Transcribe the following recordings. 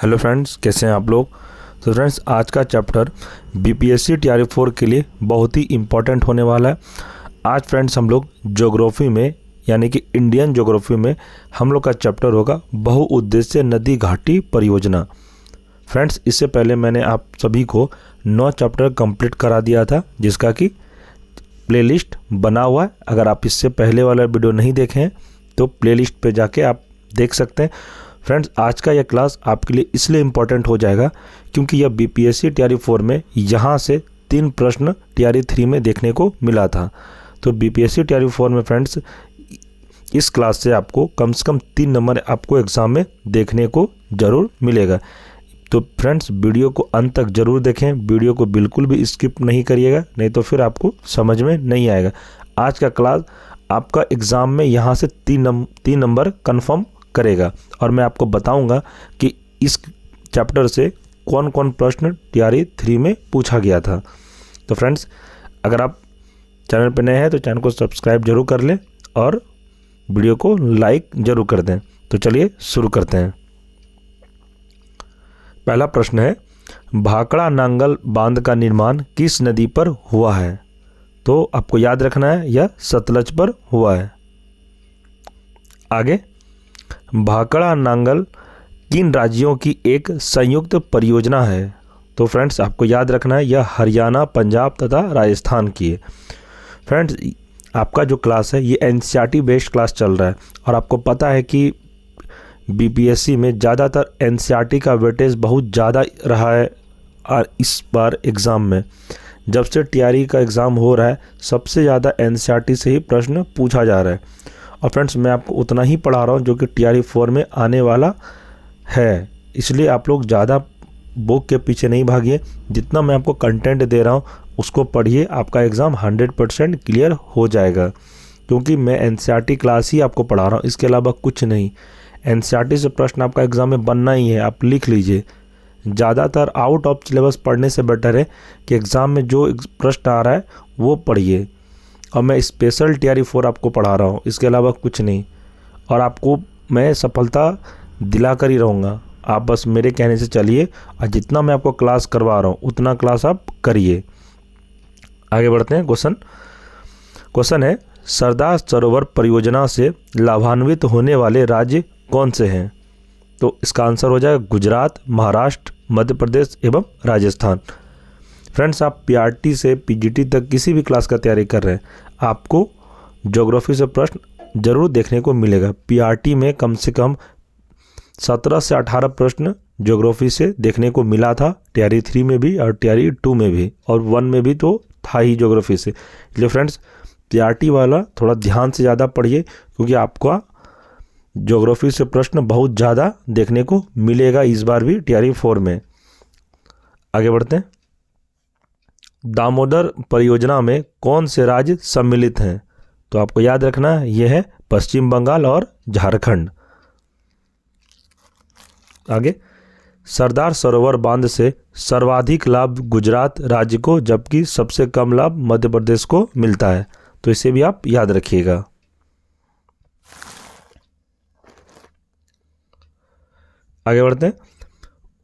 Hello friends, कैसे हैं आप लोग। तो फ्रेंड्स, आज का चैप्टर बीपीएससी टीआरई 4 के लिए बहुत ही इम्पॉर्टेंट होने वाला है। आज फ्रेंड्स हम लोग ज्योग्राफी में यानी कि इंडियन ज्योग्राफी में हम लोग का चैप्टर होगा बहुउद्देश्य नदी घाटी परियोजना। फ्रेंड्स, इससे पहले मैंने आप सभी को 9 चैप्टर कंप्लीट करा दिया था, जिसका कि प्लेलिस्ट बना हुआ है। अगर आप इससे पहले वाला वीडियो नहीं देखे हैं तो प्लेलिस्ट पे जाके आप देख सकते हैं। फ्रेंड्स, आज का यह क्लास आपके लिए इसलिए इम्पोर्टेंट हो जाएगा क्योंकि यह बीपीएससी टीआरई 4 में यहाँ से 3 प्रश्न टीआरई 3 में देखने को मिला था। तो बीपीएससी टीआरई 4 में फ्रेंड्स इस क्लास से आपको कम से कम 3 नंबर आपको एग्ज़ाम में देखने को ज़रूर मिलेगा। तो फ्रेंड्स, वीडियो को अंत तक ज़रूर देखें, वीडियो को बिल्कुल भी स्किप नहीं करिएगा, नहीं तो फिर आपको समझ में नहीं आएगा। आज का क्लास आपका एग्ज़ाम में यहाँ से 3 नंबर कन्फर्म करेगा और मैं आपको बताऊंगा कि इस चैप्टर से कौन कौन प्रश्न टीआरई 3 में पूछा गया था। तो फ्रेंड्स, अगर आप चैनल पर नए हैं तो चैनल को सब्सक्राइब जरूर कर लें और वीडियो को लाइक जरूर कर दें। तो चलिए शुरू करते हैं। पहला प्रश्न है, भाखड़ा नांगल बांध का निर्माण किस नदी पर हुआ है? तो आपको याद रखना है यह सतलज पर हुआ है। आगे, भाखड़ा नांगल किन राज्यों की एक संयुक्त परियोजना है? तो फ्रेंड्स, आपको याद रखना है यह हरियाणा, पंजाब तथा राजस्थान की है। फ्रेंड्स, आपका जो क्लास है ये एनसीईआरटी बेस्ड क्लास चल रहा है और आपको पता है कि बीपीएससी में ज़्यादातर एनसीईआरटी का वेटेज बहुत ज़्यादा रहा है। और इस बार एग्ज़ाम में जब से टीआरई का एग्ज़ाम हो रहा है सबसे ज़्यादा एनसीईआरटी से ही प्रश्न पूछा जा रहा है। और फ्रेंड्स, मैं आपको उतना ही पढ़ा रहा हूँ जो कि टीआरई 4 में आने वाला है, इसलिए आप लोग ज़्यादा बुक के पीछे नहीं भागिए। जितना मैं आपको कंटेंट दे रहा हूँ उसको पढ़िए, आपका एग्ज़ाम 100% क्लियर हो जाएगा। क्योंकि मैं एनसीईआरटी क्लास ही आपको पढ़ा रहा हूँ, इसके अलावा कुछ नहीं। एनसीईआरटी से प्रश्न आपका एग्ज़ाम में बनना ही है, आप लिख लीजिए। ज़्यादातर आउट ऑफ सिलेबस पढ़ने से बेटर है कि एग्ज़ाम में जो प्रश्न आ रहा है वो पढ़िए। और मैं स्पेशल टीआरई 4 आपको पढ़ा रहा हूँ, इसके अलावा कुछ नहीं। और आपको मैं सफलता दिला कर ही रहूँगा, आप बस मेरे कहने से चलिए और जितना मैं आपको क्लास करवा रहा हूँ उतना क्लास आप करिए। आगे बढ़ते हैं। क्वेश्चन है, सरदार सरोवर परियोजना से लाभान्वित होने वाले राज्य कौन से हैं? तो इसका आंसर हो जाएगा गुजरात, महाराष्ट्र, मध्य प्रदेश एवं राजस्थान। फ्रेंड्स, आप पीआरटी से पीजीटी तक किसी भी क्लास का तैयारी कर रहे हैं, आपको ज्योग्राफी से प्रश्न जरूर देखने को मिलेगा। पीआरटी में कम से कम 17 से 18 प्रश्न ज्योग्राफी से देखने को मिला था, टीआरई 3 में भी और टीआरई 2 में भी, और 1 में भी तो था ही ज्योग्राफी से। इसलिए फ्रेंड्स, पीआरटी वाला थोड़ा ध्यान से ज़्यादा पढ़िए क्योंकि आपका ज्योग्राफी से प्रश्न बहुत ज़्यादा देखने को मिलेगा इस बार भी टीआरई 4 में। आगे बढ़ते हैं। दामोदर परियोजना में कौन से राज्य सम्मिलित हैं? तो आपको याद रखना है यह है पश्चिम बंगाल और झारखंड। आगे, सरदार सरोवर बांध से सर्वाधिक लाभ गुजरात राज्य को जबकि सबसे कम लाभ मध्य प्रदेश को मिलता है। तो इसे भी आप याद रखिएगा। आगे बढ़ते हैं।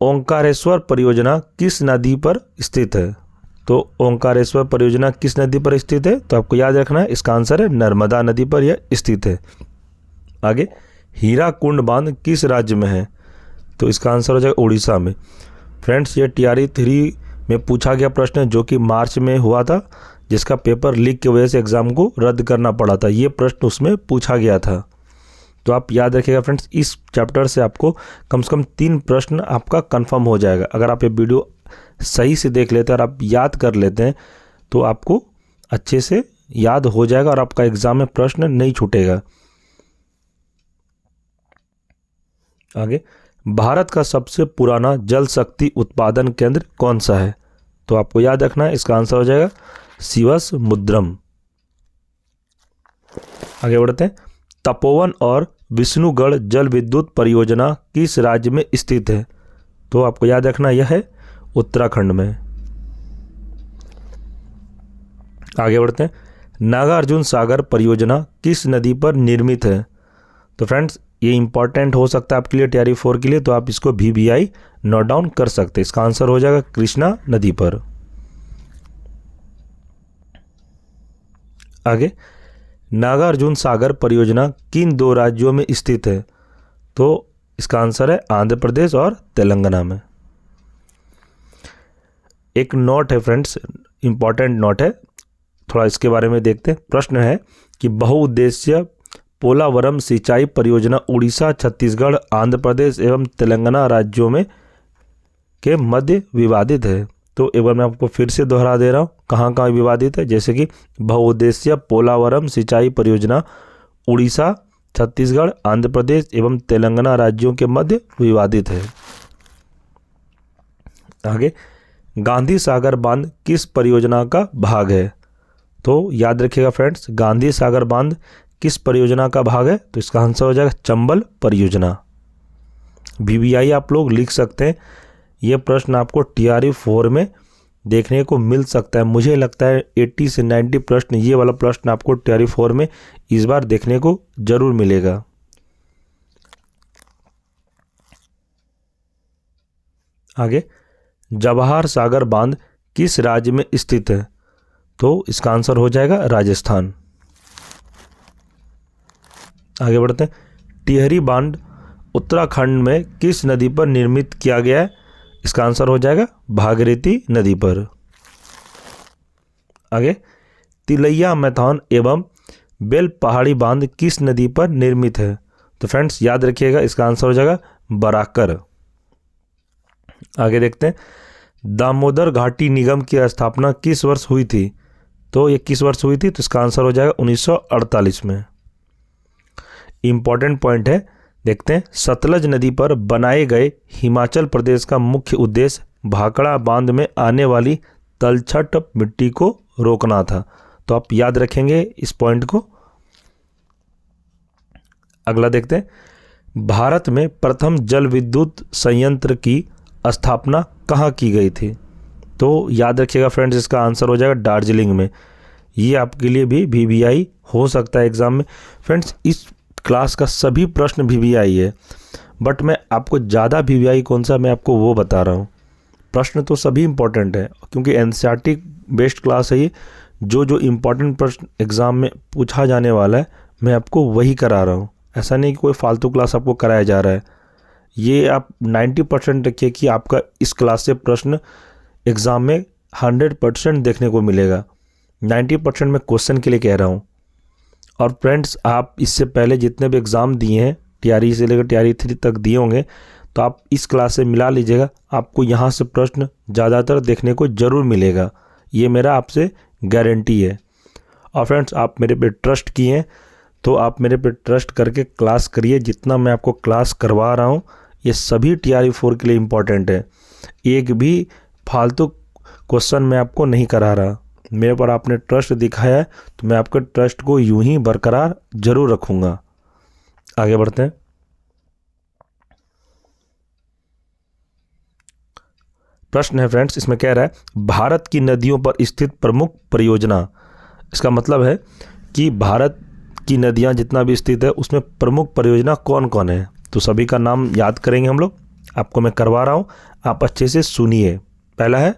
ओंकारेश्वर परियोजना किस नदी पर स्थित है? तो ओंकारेश्वर परियोजना किस नदी पर स्थित है? तो आपको याद रखना है इसका आंसर है नर्मदा नदी पर यह स्थित है। आगे, हीराकुंड बांध किस राज्य में है? तो इसका आंसर हो जाएगा उड़ीसा में। फ्रेंड्स, ये टीआरई 3 में पूछा गया प्रश्न है जो कि मार्च में हुआ था, जिसका पेपर लीक की वजह से एग्ज़ाम को रद्द करना पड़ा था। ये प्रश्न उसमें पूछा गया था, तो आप याद रखिएगा। फ्रेंड्स, इस चैप्टर से आपको कम से कम 3 प्रश्न आपका कंफर्म हो जाएगा। अगर आप ये वीडियो सही से देख लेते हैं और आप याद कर लेते हैं तो आपको अच्छे से याद हो जाएगा और आपका एग्ज़ाम में प्रश्न नहीं छूटेगा। आगे, भारत का सबसे पुराना जल शक्ति उत्पादन केंद्र कौन सा है? तो आपको याद रखना है इसका आंसर हो जाएगा शिवसमुद्रम। आगे बढ़ते हैं। तपोवन और विष्णुगढ़ जल विद्युत परियोजना किस राज्य में स्थित है? तो आपको याद रखना यह है उत्तराखंड में। आगे बढ़ते हैं। नागार्जुन सागर परियोजना किस नदी पर निर्मित है? तो फ्रेंड्स, ये इंपॉर्टेंट हो सकता है आपके लिए टीआरई 4 के लिए, तो आप इसको VBI नोट डाउन कर सकते हैं। इसका आंसर हो जाएगा कृष्णा नदी पर। आगे, नागार्जुन सागर परियोजना किन दो राज्यों में स्थित है? तो इसका आंसर है आंध्र प्रदेश और तेलंगाना में। एक नोट है फ्रेंड्स, इंपॉर्टेंट नोट है, थोड़ा इसके बारे में देखते हैं। प्रश्न है कि बहुउद्देश्य पोलावरम सिंचाई परियोजना उड़ीसा, छत्तीसगढ़, आंध्र प्रदेश एवं तेलंगाना राज्यों में के मध्य विवादित है। तो एक बार मैं आपको फिर से दोहरा दे रहा हूँ, कहाँ कहाँ विवादित है। जैसे कि बहुउद्देश्य पोलावरम सिंचाई परियोजना उड़ीसा, छत्तीसगढ़, आंध्र प्रदेश एवं तेलंगाना राज्यों के मध्य विवादित है। आगे, गांधी सागर बांध किस परियोजना का भाग है? तो याद रखिएगा फ्रेंड्स, गांधी सागर बांध किस परियोजना का भाग है? तो इसका आंसर हो जाएगा चंबल परियोजना। VBI आप लोग लिख सकते हैं। यह प्रश्न आपको टीआरई 4 में देखने को मिल सकता है। मुझे लगता है 80 से 90 प्रश्न, ये वाला प्रश्न आपको टीआरई 4 में इस बार देखने को जरूर मिलेगा। आगे, जवाहर सागर बांध किस राज्य में स्थित है? तो इसका आंसर हो जाएगा राजस्थान। आगे बढ़ते हैं। टिहरी बांध उत्तराखंड में किस नदी पर निर्मित किया गया है? इसका आंसर हो जाएगा भागीरथी नदी पर। आगे, तिलैया मैथान एवं बेल पहाड़ी बांध किस नदी पर निर्मित है? तो फ्रेंड्स याद रखिएगा, इसका आंसर हो जाएगा बराकर। आगे देखते हैं, दामोदर घाटी निगम की स्थापना किस वर्ष हुई थी? तो ये किस वर्ष हुई थी? तो इसका आंसर हो जाएगा 1948 में। इंपॉर्टेंट पॉइंट है, देखते हैं। सतलज नदी पर बनाए गए हिमाचल प्रदेश का मुख्य उद्देश्य भाखड़ा बांध में आने वाली तलछट मिट्टी को रोकना था। तो आप याद रखेंगे इस पॉइंट को। अगला देखते हैं, भारत में प्रथम जल विद्युत संयंत्र की स्थापना कहाँ की गई थी? तो याद रखिएगा फ्रेंड्स, इसका आंसर हो जाएगा दार्जिलिंग में। ये आपके लिए भी VBI हो सकता है एग्जाम में। फ्रेंड्स, इस क्लास का सभी प्रश्न VBI है, बट मैं आपको ज़्यादा VBI कौन सा, मैं आपको वो बता रहा हूँ। प्रश्न तो सभी इंपॉर्टेंट है, क्योंकि NCERT बेस्ड क्लास है ये। जो इंपॉर्टेंट प्रश्न एग्ज़ाम में पूछा जाने वाला है, मैं आपको वही करा रहा हूँ। ऐसा नहीं कि कोई फालतू क्लास आपको कराया जा रहा है। ये आप 90% रखिए कि आपका इस क्लास से प्रश्न एग्ज़ाम में 100% देखने को मिलेगा। 90% मैं क्वेश्चन के लिए कह रहा हूँ। और फ्रेंड्स, आप इससे पहले जितने भी एग्ज़ाम दिए हैं, टीआरई से लेकर टीआरई 3 तक दिए होंगे, तो आप इस क्लास से मिला लीजिएगा। आपको यहाँ से प्रश्न ज़्यादातर देखने को ज़रूर मिलेगा, ये मेरा आपसे गारंटी है। और फ्रेंड्स, आप मेरे पे ट्रस्ट किए हैं, तो आप मेरे पे ट्रस्ट करके क्लास करिए। जितना मैं आपको क्लास करवा रहा हूँ, ये सभी टीआरई 4 के लिए इम्पॉर्टेंट है। एक भी फालतू क्वेश्चन मैं आपको नहीं करा रहा। मेरे पर आपने ट्रस्ट दिखाया है, तो मैं आपके ट्रस्ट को यूं ही बरकरार जरूर रखूंगा। आगे बढ़ते हैं। प्रश्न है फ्रेंड्स, इसमें कह रहा है भारत की नदियों पर स्थित प्रमुख परियोजना। इसका मतलब है कि भारत की नदियां जितना भी स्थित है, उसमें प्रमुख परियोजना कौन कौन है। तो सभी का नाम याद करेंगे हम लोग। आपको मैं करवा रहा हूं, आप अच्छे से सुनिए। पहला है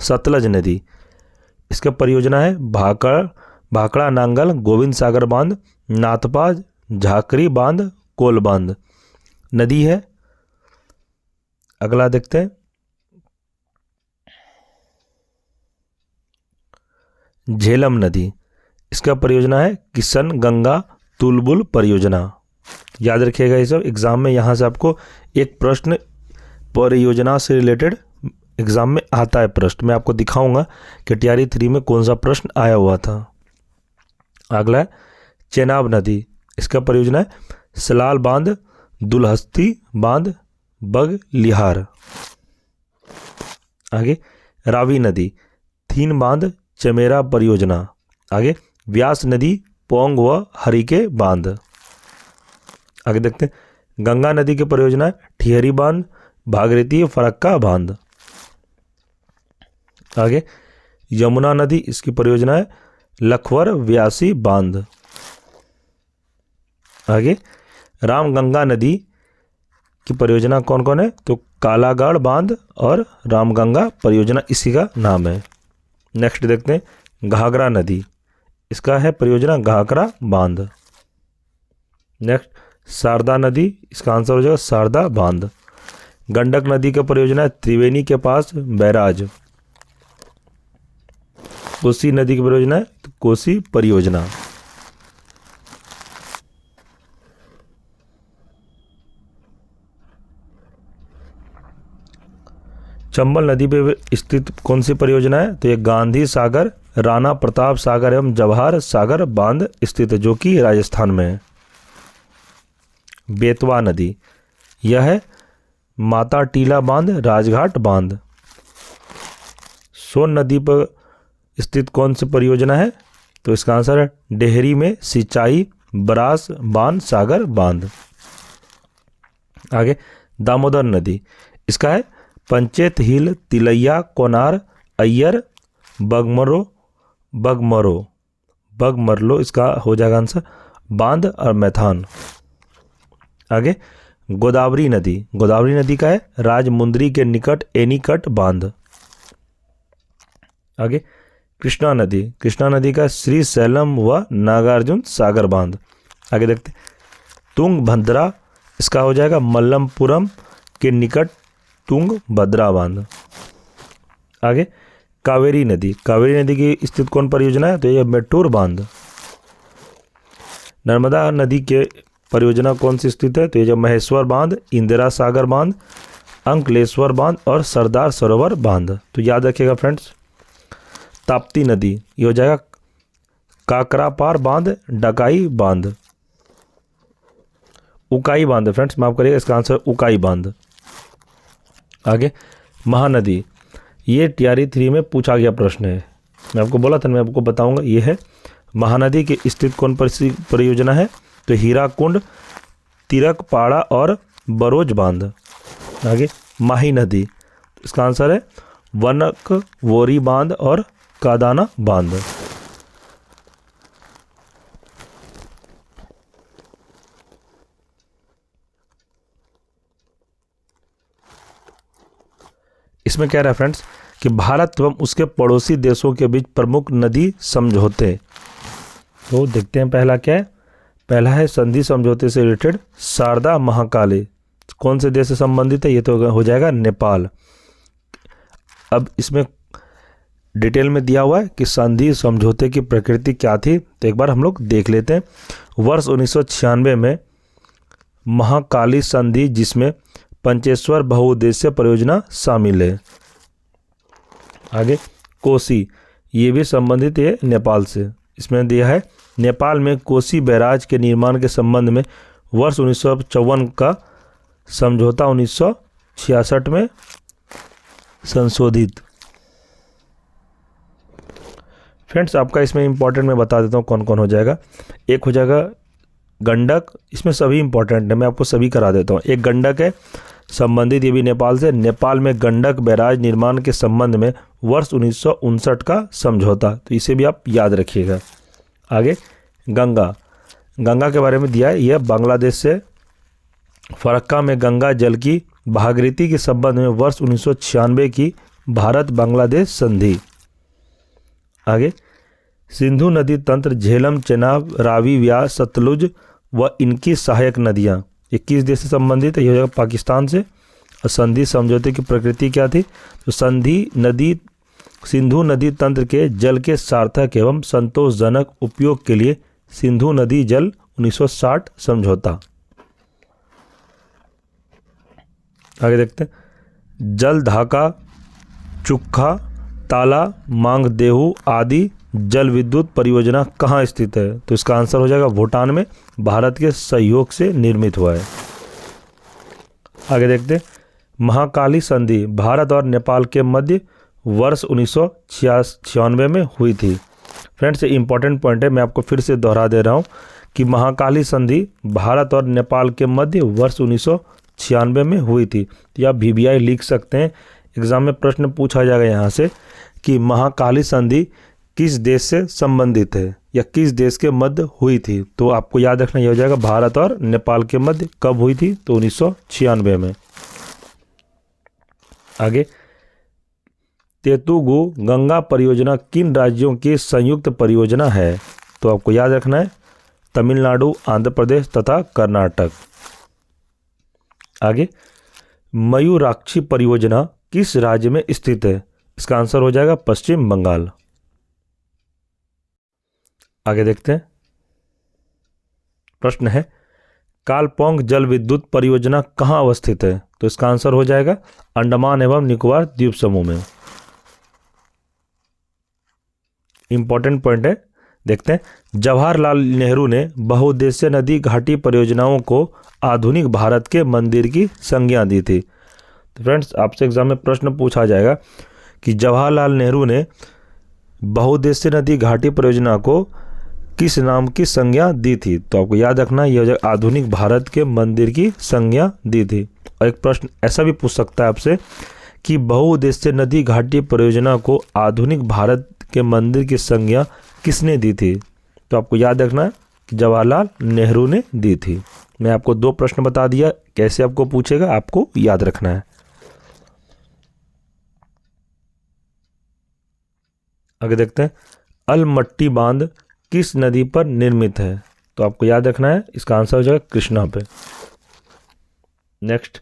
सतलज नदी, इसका परियोजना है भाखड़ा नांगल गोविंद सागर बांध, नाथपा झाकरी बांध, कोल बांध नदी है। अगला देखते हैं, झेलम नदी, इसका परियोजना है किशन गंगा तुलबुल परियोजना। याद रखिएगा, ये सब एग्जाम में यहाँ से आपको एक प्रश्न परियोजना से रिलेटेड एग्जाम में आता है प्रश्न। मैं आपको दिखाऊंगा कि टीआरई 3 में कौन सा प्रश्न आया हुआ था। अगला है चेनाब नदी, इसका परियोजना है सलाल बांध, दुलहस्ती बांध, बग लिहार। आगे रावी नदी, थीन बांध, चमेरा परियोजना। आगे व्यास नदी, पोंग व हरिके बांध। आगे देखते हैं, गंगा नदी की परियोजना है ठिहरी बांध, भागीरथी फरक्का बांध। आगे यमुना नदी, इसकी परियोजना है लखवर व्यासी बांध। आगे रामगंगा नदी की परियोजना कौन कौन है? तो कालागढ़ बांध और रामगंगा परियोजना इसी का नाम है। नेक्स्ट देखते हैं घाघरा नदी, इसका है परियोजना घाघरा बांध। नेक्स्ट शारदा नदी, इसका आंसर हो जाएगा शारदा बांध। गंडक नदी का परियोजना है त्रिवेणी के पास बैराज। कोसी नदी की परियोजना है तो कोसी परियोजना। चंबल नदी पे स्थित कौन सी परियोजना है? तो ये गांधी सागर, राणा प्रताप सागर एवं जवाहर सागर बांध स्थित है, जो कि राजस्थान में है। बेतवा नदी, यह है माता टीला बांध, राजघाट बांध। सोन नदी पर स्थित कौन सी परियोजना है? तो इसका आंसर है डेहरी में सिंचाई बरास बांध सागर बांध। आगे दामोदर नदी, इसका है पंचेत हिल, तिलैया, कोनार, अय्यर, बगमरलो इसका हो जाएगा आंसर बांध और मैथान। आगे गोदावरी नदी का है राजमुंदरी के निकट एनीकट बांध। आगे कृष्णा नदी का श्री सैलम व नागार्जुन सागर बांध। आगे देखते तुंगभद्रा, इसका हो जाएगा मल्लमपुरम के निकट तुंगभद्रा बांध। आगे कावेरी नदी की स्थित कौन परियोजना है? तो यह मेट्टूर बांध। नर्मदा नदी के परियोजना कौन सी स्थित है? तो ये जो महेश्वर बांध, इंदिरा सागर बांध, अंकलेश्वर बांध और सरदार सरोवर बांध। तो याद रखिएगा फ्रेंड्स। ताप्ती नदी, ये हो जाएगा काकरापार बांध, डकाई बांध, उकाई बांध। फ्रेंड्स माफ करिएगा, इसका आंसर उकाई बांध। आगे महानदी, ये टीआरई 3 में पूछा गया प्रश्न है, मैं आपको बोला था, मैं आपको बताऊंगा। ये है महानदी के स्थित कौन परियोजना है? तो हीराकुंड, तिरकपाड़ा और बरोज बांध। आगे माही नदी, इसका आंसर है वनकवोरी बांध और कादाना बांध। इसमें क्या रहा फ्रेंड्स कि भारत एवं उसके पड़ोसी देशों के बीच प्रमुख नदी समझौते। तो देखते हैं पहला क्या है। पहला है संधि समझौते से रिलेटेड शारदा महाकाली, कौन से देश से संबंधित है? ये तो हो जाएगा नेपाल। अब इसमें डिटेल में दिया हुआ है कि संधि समझौते की प्रकृति क्या थी, तो एक बार हम लोग देख लेते हैं। वर्ष 1996 में महाकाली संधि, जिसमें पंचेश्वर बहुउद्देश्य परियोजना शामिल है। आगे कोसी, ये भी संबंधित है नेपाल से। इसमें दिया है नेपाल में कोसी बैराज के निर्माण के संबंध में वर्ष 1954 का समझौता 1966 में संशोधित। फ्रेंड्स आपका इसमें इंपॉर्टेंट मैं बता देता हूँ कौन कौन हो जाएगा। एक हो जाएगा गंडक, इसमें सभी इंपॉर्टेंट है, मैं आपको सभी करा देता हूँ। एक गंडक है संबंधित, ये भी नेपाल से। नेपाल में गंडक बैराज निर्माण के संबंध में वर्ष 1959 का समझौता, तो इसे भी आप याद रखिएगा। आगे गंगा के बारे में दिया है, यह बांग्लादेश से फरक्का में गंगा जल की भागीरथी के संबंध में वर्ष 1996 की भारत बांग्लादेश संधि। आगे सिंधु नदी तंत्र झेलम, चेनाब, रावी, व्यास, सतलुज व इनकी सहायक नदियाँ 21 देश से संबंधित है, यह हो जाएगा पाकिस्तान से। और संधि समझौते की प्रकृति क्या थी? तो सिंधु नदी तंत्र के जल के सार्थक एवं संतोषजनक उपयोग के लिए सिंधु नदी जल 1960 समझौता। आगे देखते हैं जल धाका, चुक्खा, ताला, मांगदेहू आदि जल विद्युत परियोजना कहाँ स्थित है? तो इसका आंसर हो जाएगा भूटान में, भारत के सहयोग से निर्मित हुआ है। आगे देखते हैं महाकाली संधि भारत और नेपाल के मध्य वर्ष 1996 में हुई थी। फ्रेंड्स ये इंपॉर्टेंट पॉइंट है, मैं आपको फिर से दोहरा दे रहा हूँ कि महाकाली संधि भारत और नेपाल के मध्य वर्ष 1996 में हुई थी। तो आप VBI लिख सकते हैं, एग्जाम में प्रश्न पूछा जाएगा यहाँ से कि महाकाली संधि किस देश से संबंधित है या किस देश के मध्य हुई थी? तो आपको याद रखना ये हो जाएगा भारत और नेपाल के मध्य कब हुई थी? तो 1996 में। आगे, तेतुगु गंगा परियोजना किन राज्यों की संयुक्त परियोजना है? तो आपको याद रखना है तमिलनाडु, आंध्र प्रदेश तथा कर्नाटक। आगे, मयूराक्षी परियोजना किस राज्य में स्थित है? इसका आंसर हो जाएगा पश्चिम बंगाल। आगे देखते हैं, प्रश्न है कालपोंग जल विद्युत परियोजना कहाँ अवस्थित है? तो इसका आंसर हो जाएगा अंडमान एवं निकोबार द्वीप समूह में। इंपॉर्टेंट पॉइंट है, देखते हैं। जवाहरलाल नेहरू ने बहुउद्देशीय नदी घाटी परियोजनाओं को आधुनिक भारत के मंदिर की संज्ञा दी थी। तो फ्रेंड्स, आपसे एग्जाम में प्रश्न पूछा जाएगा कि जवाहरलाल नेहरू ने बहुउद्देशीय नदी घाटी परियोजना को किस नाम की संज्ञा दी थी? तो आपको याद रखना यह आधुनिक भारत के मंदिर की संज्ञा दी थी। और एक प्रश्न ऐसा भी पूछ सकता है आपसे कि बहुउद्देशीय नदी घाटी परियोजना को आधुनिक भारत के मंदिर की संज्ञा किसने दी थी? तो आपको याद रखना है कि जवाहरलाल नेहरू ने दी थी। मैं आपको 2 प्रश्न बता दिया, कैसे आपको पूछेगा आपको याद रखना है। आगे देखते हैं, अलमट्टी बांध किस नदी पर निर्मित है? तो आपको याद रखना है इसका आंसर हो जाएगा कृष्णा पे। नेक्स्ट,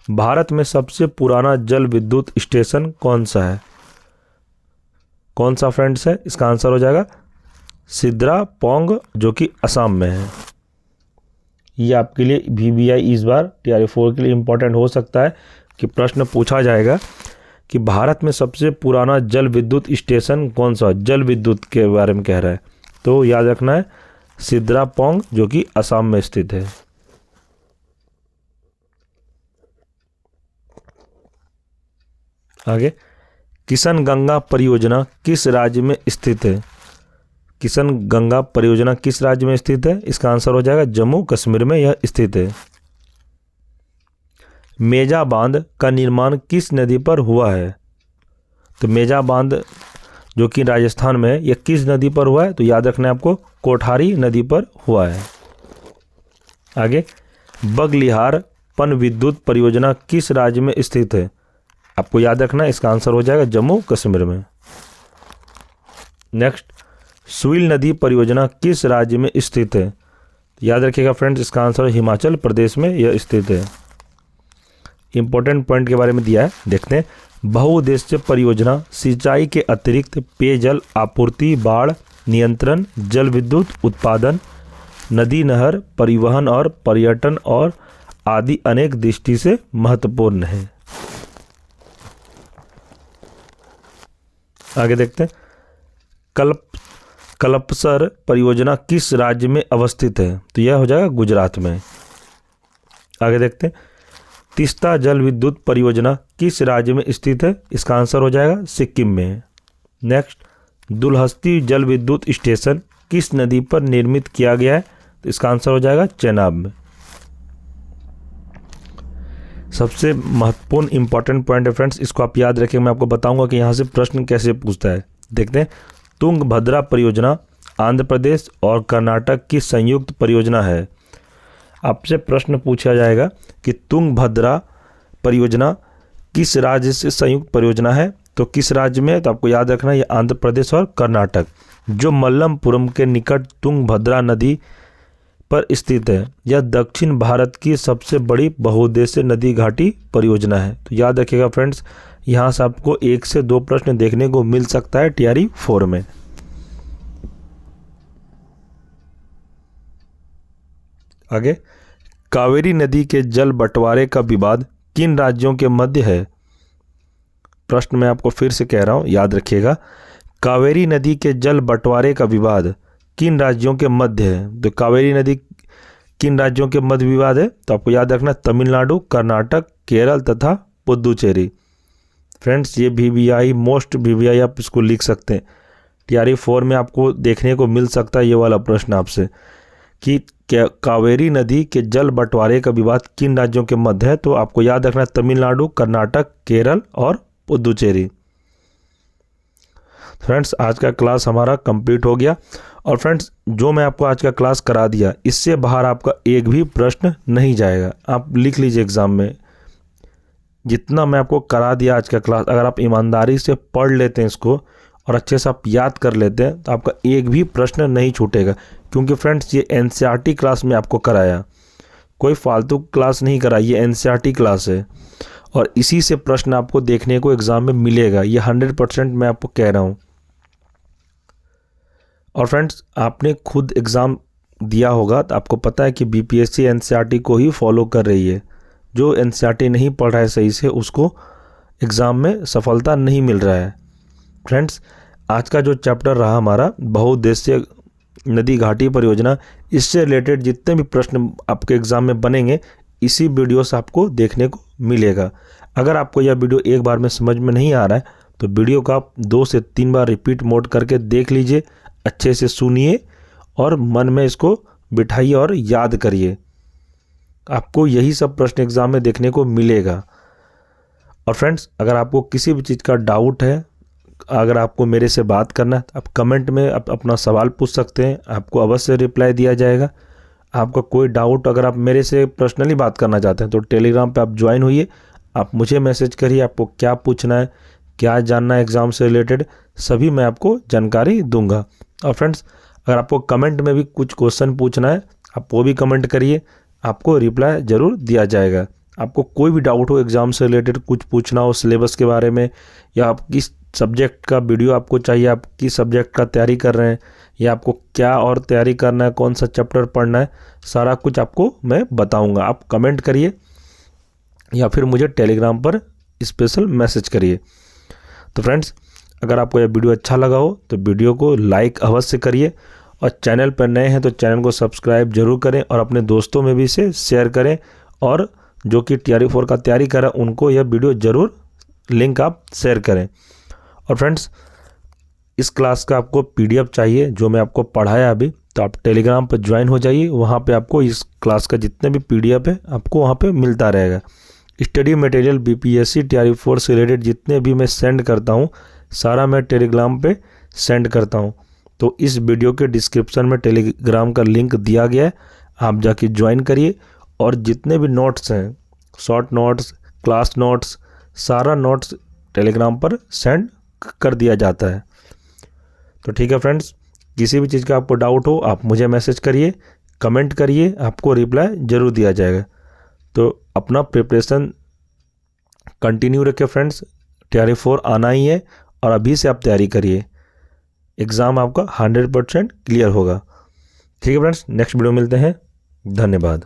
भारत में सबसे पुराना जल विद्युत स्टेशन कौन सा है? कौन सा फ्रेंड्स है? इसका आंसर हो जाएगा सिद्रापोंग, जो कि असम में है। ये आपके लिए VBI इस बार TRE 4 के लिए इंपॉर्टेंट हो सकता है कि प्रश्न पूछा जाएगा कि भारत में सबसे पुराना जल विद्युत स्टेशन कौन सा? जल विद्युत के बारे में कह रहा है, तो याद रखना है सिद्रापोंग, जो कि असम में स्थित है। आगे, किशन गंगा परियोजना किस राज्य में स्थित है? किशन गंगा परियोजना किस राज्य में स्थित है? इसका आंसर हो जाएगा जम्मू कश्मीर में यह स्थित है। मेजा बांध का निर्माण किस नदी पर हुआ है? तो मेजा बांध जो कि राजस्थान में है, यह किस नदी पर हुआ है? तो याद रखना है आपको कोठारी नदी पर हुआ है। आगे, बगलिहार पन विद्युत परियोजना किस राज्य में स्थित है? आपको याद रखना है इसका आंसर हो जाएगा जम्मू कश्मीर में। नेक्स्ट, सुइल नदी परियोजना किस राज्य में स्थित है? याद रखिएगा फ्रेंड्स, इसका आंसर हिमाचल प्रदेश में यह स्थित है। इंपॉर्टेंट पॉइंट के बारे में दिया है, देखते हैं। बहुउद्देशीय परियोजना सिंचाई के अतिरिक्त पेयजल आपूर्ति, बाढ़ नियंत्रण, जल विद्युत उत्पादन, नदी नहर परिवहन और पर्यटन और आदि अनेक दृष्टि से महत्वपूर्ण है। आगे देखते हैं, कल्पसर परियोजना किस राज्य में अवस्थित है? तो यह हो जाएगा गुजरात में। आगे देखते हैं, तीस्ता जल विद्युत परियोजना किस राज्य में स्थित है? इसका आंसर हो जाएगा सिक्किम में। नेक्स्ट, दुलहस्ती जल विद्युत स्टेशन किस नदी पर निर्मित किया गया है? तो इसका आंसर हो जाएगा चेनाब में। सबसे महत्वपूर्ण इंपॉर्टेंट पॉइंट है फ्रेंड्स, इसको आप याद रखें। मैं आपको बताऊंगा कि यहाँ से प्रश्न कैसे पूछता है। देखते हैं, तुंगभद्रा परियोजना आंध्र प्रदेश और कर्नाटक की संयुक्त परियोजना है। आपसे प्रश्न पूछा जाएगा कि तुंगभद्रा परियोजना किस राज्य से संयुक्त परियोजना है? तो किस राज्य में? तो आपको याद रखना है ये आंध्र प्रदेश और कर्नाटक, जो मल्लमपुरम के निकट तुंगभद्रा नदी पर स्थित है। यह दक्षिण भारत की सबसे बड़ी बहुउद्देशीय नदी घाटी परियोजना है। तो याद रखिएगा फ्रेंड्स, यहाँ से आपको 1 से 2 प्रश्न देखने को मिल सकता है TRE 4 में। आगे, कावेरी नदी के जल बंटवारे का विवाद किन राज्यों के मध्य है? प्रश्न मैं आपको फिर से कह रहा हूं, याद रखिएगा। कावेरी नदी के जल बंटवारे का विवाद किन राज्यों के मध्य है? तो कावेरी नदी किन राज्यों के मध्य विवाद है? तो आपको याद रखना तमिलनाडु, कर्नाटक, केरल तथा पुदुचेरी। फ्रेंड्स, ये VBI मोस्ट VBI आप इसको लिख सकते हैं। TRE 4 में आपको देखने को मिल सकता है ये वाला प्रश्न आपसे कि कावेरी नदी के जल बंटवारे का विवाद किन राज्यों के मध्य है? तो आपको याद रखना तमिलनाडु, कर्नाटक, केरल और पुदुचेरी। फ्रेंड्स आज का क्लास हमारा कंप्लीट हो गया। और फ्रेंड्स जो मैं आपको आज का क्लास करा दिया, इससे बाहर आपका एक भी प्रश्न नहीं जाएगा। आप लिख लीजिए एग्ज़ाम में, जितना मैं आपको करा दिया आज का क्लास, अगर आप ईमानदारी से पढ़ लेते हैं इसको और अच्छे से आप याद कर लेते हैं तो आपका एक भी प्रश्न नहीं छूटेगा। क्योंकि फ्रेंड्स ये एनसीईआरटी क्लास में आपको कराया, कोई फालतू क्लास नहीं कराई, ये एनसीईआरटी क्लास है और इसी से प्रश्न आपको देखने को एग्ज़ाम में मिलेगा। ये 100% मैं आपको कह रहा हूँ। और फ्रेंड्स आपने खुद एग्ज़ाम दिया होगा तो आपको पता है कि बीपीएससी एनसीईआरटी को ही फॉलो कर रही है। जो एनसीईआरटी नहीं पढ़ रहा है सही से, उसको एग्ज़ाम में सफलता नहीं मिल रहा है। फ्रेंड्स आज का जो चैप्टर रहा हमारा बहुउद्देशीय नदी घाटी परियोजना, इससे रिलेटेड जितने भी प्रश्न आपके एग्ज़ाम में बनेंगे इसी वीडियो से आपको देखने को मिलेगा। अगर आपको यह वीडियो एक बार में समझ में नहीं आ रहा है तो वीडियो को आप 2 से 3 बार रिपीट मोड करके देख लीजिए, अच्छे से सुनिए और मन में इसको बिठाइए और याद करिए। आपको यही सब प्रश्न एग्ज़ाम में देखने को मिलेगा। और फ्रेंड्स अगर आपको किसी भी चीज़ का डाउट है, अगर आपको मेरे से बात करना है तो आप कमेंट में अपना सवाल पूछ सकते हैं, आपको अवश्य रिप्लाई दिया जाएगा। आपका कोई डाउट अगर आप मेरे से पर्सनली बात करना चाहते हैं तो टेलीग्राम पे आप ज्वाइन होइए, आप मुझे मैसेज करिए, आपको क्या पूछना है, क्या जानना है एग्ज़ाम से रिलेटेड, सभी मैं आपको जानकारी दूंगा। और फ्रेंड्स अगर आपको कमेंट में भी कुछ क्वेश्चन पूछना है आप वो भी कमेंट करिए, आपको रिप्लाई ज़रूर दिया जाएगा। आपको कोई भी डाउट हो एग्ज़ाम से रिलेटेड, कुछ पूछना हो सिलेबस के बारे में, या आप किस सब्जेक्ट का वीडियो आपको चाहिए, आप किस सब्जेक्ट का तैयारी कर रहे हैं, या आपको क्या और तैयारी करना है, कौन सा चैप्टर पढ़ना है, सारा कुछ आपको मैं बताऊंगा। आप कमेंट करिए या फिर मुझे टेलीग्राम पर स्पेशल मैसेज करिए। तो फ्रेंड्स अगर आपको यह वीडियो अच्छा लगा हो तो वीडियो को लाइक अवश्य करिए, और चैनल पर नए हैं तो चैनल को सब्सक्राइब जरूर करें और अपने दोस्तों में भी इसे शेयर करें। और जो कि TRE 4 का तैयारी कर रहे हैं उनको यह वीडियो ज़रूर लिंक आप शेयर करें। और फ्रेंड्स इस क्लास का आपको PDF चाहिए जो मैं आपको पढ़ाया अभी, तो आप टेलीग्राम पर ज्वाइन हो जाइए, वहाँ पे आपको इस क्लास का जितने भी PDF है आपको वहाँ पे मिलता रहेगा। स्टडी मटेरियल BPSC TRE 4 से रिलेटेड जितने भी मैं सेंड करता हूँ सारा मैं टेलीग्राम पे सेंड करता हूँ। तो इस वीडियो के डिस्क्रिप्शन में टेलीग्राम का लिंक दिया गया है, आप जाके ज्वाइन करिए। और जितने भी नोट्स हैं, शॉर्ट नोट्स, क्लास नोट्स, सारा नोट्स टेलीग्राम पर सेंड कर दिया जाता है। तो ठीक है फ्रेंड्स, किसी भी चीज़ का आपको डाउट हो आप मुझे मैसेज करिए, कमेंट करिए, आपको रिप्लाई ज़रूर दिया जाएगा। तो अपना प्रिपरेशन कंटिन्यू रखें फ्रेंड्स, TRE 4 आना ही है और अभी से आप तैयारी करिए, एग्ज़ाम आपका 100% क्लियर होगा। ठीक है फ्रेंड्स, नेक्स्ट वीडियो मिलते हैं, धन्यवाद।